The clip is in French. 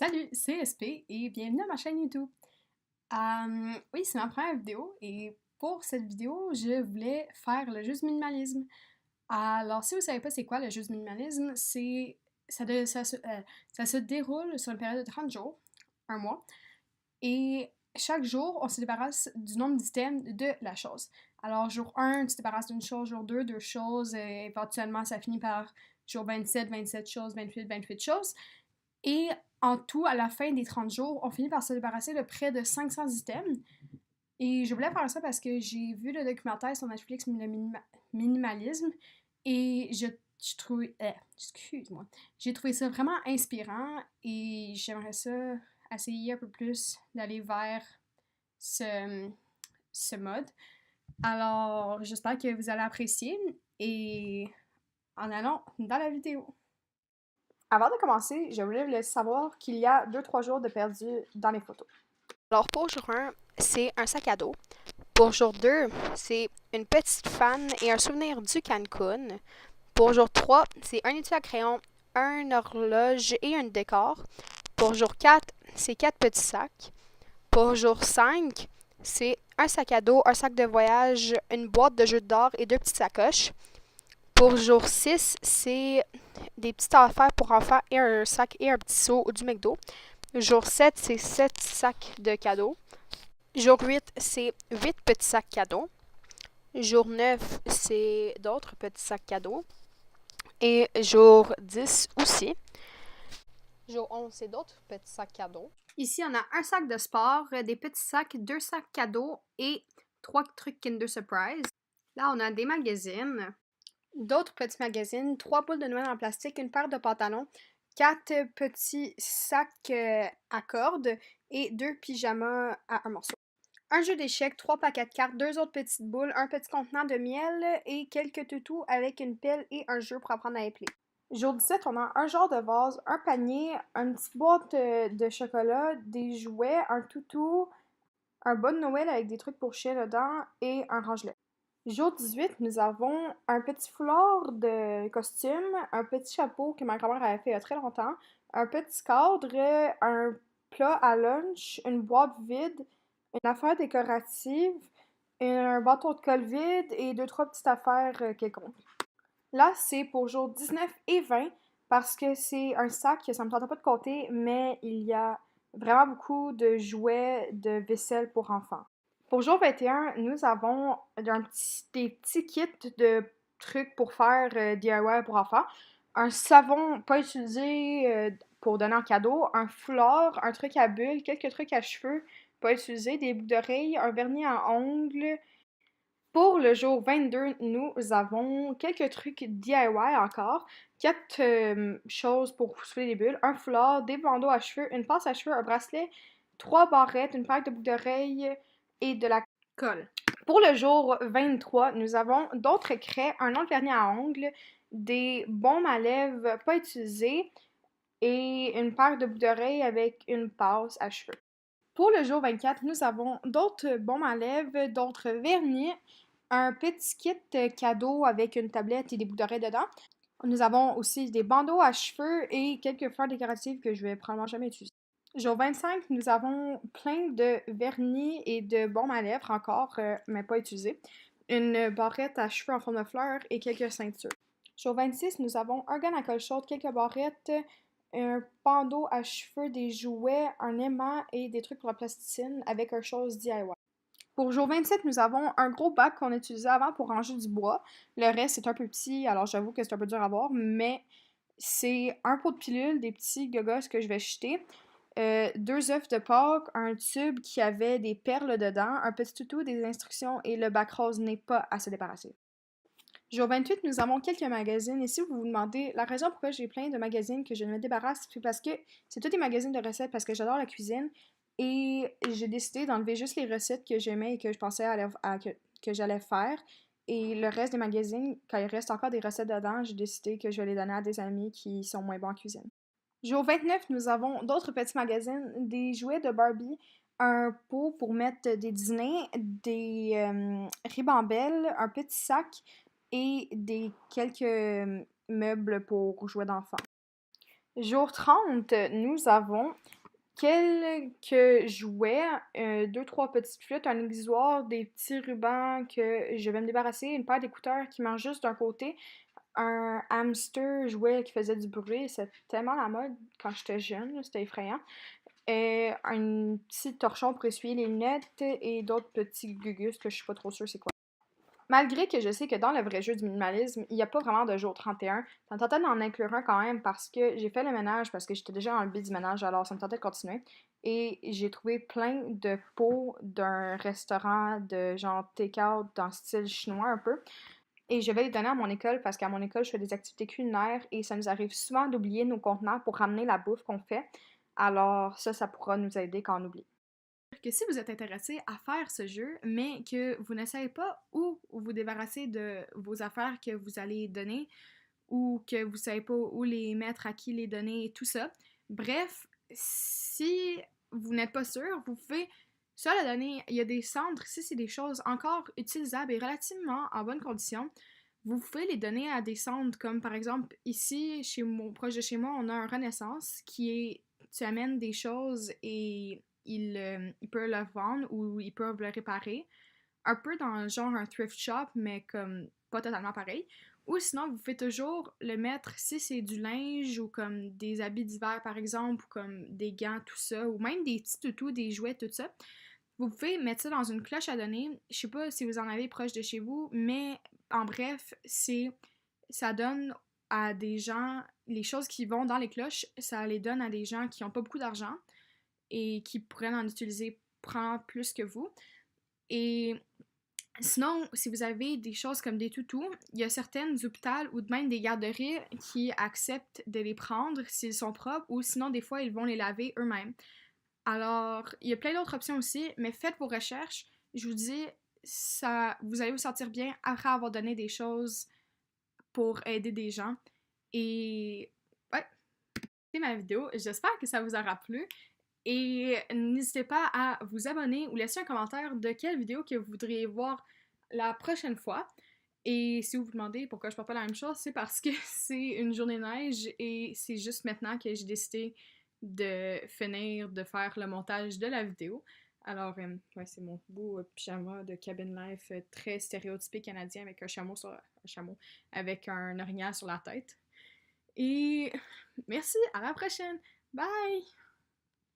Salut, c'est SP et bienvenue à ma chaîne YouTube. Oui, c'est ma première vidéo et pour cette vidéo, je voulais faire le jeu du minimalisme. Alors, si vous savez pas c'est quoi le jeu du minimalisme, ça se déroule sur une période de 30 jours, un mois, et chaque jour, on se débarrasse du nombre d'items de la chose. Alors, jour 1, tu te débarrasses d'une chose, jour 2, deux choses, et éventuellement, ça finit par jour 27, 27 choses, 28, 28 choses. Et en tout, à la fin des 30 jours, on finit par se débarrasser de près de 500 items. Et je voulais faire ça parce que j'ai vu le documentaire sur Netflix, Minimalisme, et je trouvais, excuse-moi, j'ai trouvé ça vraiment inspirant et j'aimerais ça essayer un peu plus d'aller vers ce, ce mode. Alors, j'espère que vous allez apprécier et en allant dans la vidéo. Avant de commencer, je voulais vous laisser savoir qu'il y a 2-3 jours de perdu dans les photos. Alors pour jour 1, c'est un sac à dos. Pour jour 2, c'est une petite fan et un souvenir du Cancun. Pour jour 3, c'est un étui à crayon, un horloge et un décor. Pour jour 4, c'est 4 petits sacs. Pour jour 5, c'est un sac à dos, un sac de voyage, une boîte de jeux d'or et 2 petites sacoches. Pour jour 6, c'est des petites affaires pour enfants et un sac et un petit seau du McDo. Jour 7, c'est 7 sacs de cadeaux. Jour 8, c'est 8 petits sacs cadeaux. Jour 9, c'est d'autres petits sacs cadeaux. Et jour 10 aussi. Jour 11, c'est d'autres petits sacs cadeaux. Ici, on a un sac de sport, des petits sacs, 2 sacs cadeaux et 3 trucs Kinder Surprise. Là, on a des magazines, d'autres petits magazines, 3 boules de Noël en plastique, une paire de pantalons, 4 petits sacs à cordes et 2 pyjamas à un morceau. Un jeu d'échecs, 3 paquets de cartes, 2 autres petites boules, un petit contenant de miel et quelques toutous avec une pelle et un jeu pour apprendre à épeler. Jour 17, on a un genre de vase, un panier, une petite boîte de chocolat, des jouets, un toutou, un bon de Noël avec des trucs pour chien dedans et un rangelet. Jour 18, nous avons un petit foulard de costume, un petit chapeau que ma grand-mère avait fait il y a très longtemps, un petit cadre, un plat à lunch, une boîte vide, une affaire décorative, un bâton de colle vide et 2-3 petites affaires quelconques. Là, c'est pour jour 19 et 20 parce que c'est un sac que ça me tentait pas de compter, mais il y a vraiment beaucoup de jouets de vaisselle pour enfants. Pour jour 21, nous avons des petits kits de trucs pour faire DIY pour enfants. Un savon pas utilisé pour donner en cadeau, un foulard, un truc à bulles, quelques trucs à cheveux pas utilisés, des boucles d'oreilles, un vernis à ongles, pour le jour 22, nous avons quelques trucs DIY encore. 4 choses pour souffler les bulles, un foulard, des bandeaux à cheveux, une pince à cheveux, un bracelet, 3 barrettes, une paire de boucles d'oreilles et de la colle. Pour le jour 23, nous avons d'autres craies, un autre vernis à ongles, des baumes à lèvres pas utilisés et une paire de boucles d'oreilles avec une pince à cheveux. Pour le jour 24, nous avons d'autres baumes à lèvres, d'autres vernis, un petit kit cadeau avec une tablette et des boucles d'oreilles dedans. Nous avons aussi des bandeaux à cheveux et quelques fleurs décoratives que je vais probablement jamais utiliser. Jour 25, nous avons plein de vernis et de baumes à lèvres encore, mais pas utilisés. Une barrette à cheveux en forme de fleurs et quelques ceintures. Jour 26, nous avons un gun à colle chaude, quelques barrettes, un bandeau à cheveux, des jouets, un aimant et des trucs pour la plasticine avec un chose DIY. Pour jour 27, nous avons un gros bac qu'on utilisait avant pour ranger du bois. Le reste est un peu petit, alors j'avoue que c'est un peu dur à voir, mais c'est un pot de pilules, des petits gogos que je vais jeter, 2 œufs de Pâques, un tube qui avait des perles dedans, un petit toutou, des instructions et le bac rose n'est pas à se débarrasser. Jour 28, nous avons quelques magazines. Et si vous vous demandez la raison pourquoi j'ai plein de magazines que je ne me débarrasse, c'est parce que c'est tous des magazines de recettes parce que j'adore la cuisine. Et j'ai décidé d'enlever juste les recettes que j'aimais et que je pensais que j'allais faire. Et le reste des magazines, quand il reste encore des recettes dedans, j'ai décidé que je vais les donner à des amis qui sont moins bons en cuisine. Jour 29, nous avons d'autres petits magazines, des jouets de Barbie, un pot pour mettre des dîners, des ribambelles, un petit sac et des quelques meubles pour jouets d'enfants. Jour 30, nous avons quelques jouets, deux, trois petites flûtes, un aiguisoir, des petits rubans que je vais me débarrasser, une paire d'écouteurs qui marche juste d'un côté, un hamster jouet qui faisait du bruit, c'était tellement la mode quand j'étais jeune, là, c'était effrayant. Et un petit torchon pour essuyer les lunettes et d'autres petits gugus que je suis pas trop sûre c'est quoi. Malgré que je sais que dans le vrai jeu du minimalisme, il n'y a pas vraiment de jour 31, ça me tentait d'en inclure un quand même parce que j'ai fait le ménage, parce que j'étais déjà dans le but du ménage, alors ça me tentait de continuer. Et j'ai trouvé plein de pots d'un restaurant de genre take-out dans le style chinois un peu. Et je vais les donner à mon école parce qu'à mon école, je fais des activités culinaires et ça nous arrive souvent d'oublier nos contenants pour ramener la bouffe qu'on fait. Alors ça pourra nous aider quand on oublie. Que si vous êtes intéressé à faire ce jeu, mais que vous ne savez pas où vous débarrasser de vos affaires que vous allez donner, ou que vous ne savez pas où les mettre, à qui les donner, tout ça. Bref, si vous n'êtes pas sûr, vous pouvez soit le donner. Il y a des cendres, si c'est des choses encore utilisables et relativement en bonne condition, vous pouvez les donner à des centres comme par exemple ici, proche de chez moi, on a un Renaissance qui est, tu amènes des choses et ils peuvent le vendre ou ils peuvent le réparer. Un peu dans genre un thrift shop, mais comme pas totalement pareil. Ou sinon, vous pouvez toujours le mettre si c'est du linge ou comme des habits d'hiver par exemple, ou comme des gants, tout ça, ou même des petits toutous, des jouets, tout ça. Vous pouvez mettre ça dans une cloche à donner. Je sais pas si vous en avez proche de chez vous, mais en bref, ça donne à des gens les choses qui vont dans les cloches, ça les donne à des gens qui n'ont pas beaucoup d'argent et qui pourraient en utiliser prend plus que vous. Et sinon, si vous avez des choses comme des toutous, il y a certaines hôpitaux ou même des garderies qui acceptent de les prendre s'ils sont propres ou sinon des fois ils vont les laver eux-mêmes. Alors, il y a plein d'autres options aussi, mais faites vos recherches. Je vous dis, vous allez vous sentir bien après avoir donné des choses pour aider des gens. Et ouais, c'est ma vidéo. J'espère que ça vous aura plu. Et n'hésitez pas à vous abonner ou laisser un commentaire de quelle vidéo que vous voudriez voir la prochaine fois. Et si vous vous demandez pourquoi je ne parle pas la même chose, c'est parce que c'est une journée neige et c'est juste maintenant que j'ai décidé de finir de faire le montage de la vidéo. Alors, ouais, c'est mon beau pyjama de cabin life très stéréotypé canadien avec un chameau avec un orignal sur la tête. Et merci, à la prochaine! Bye!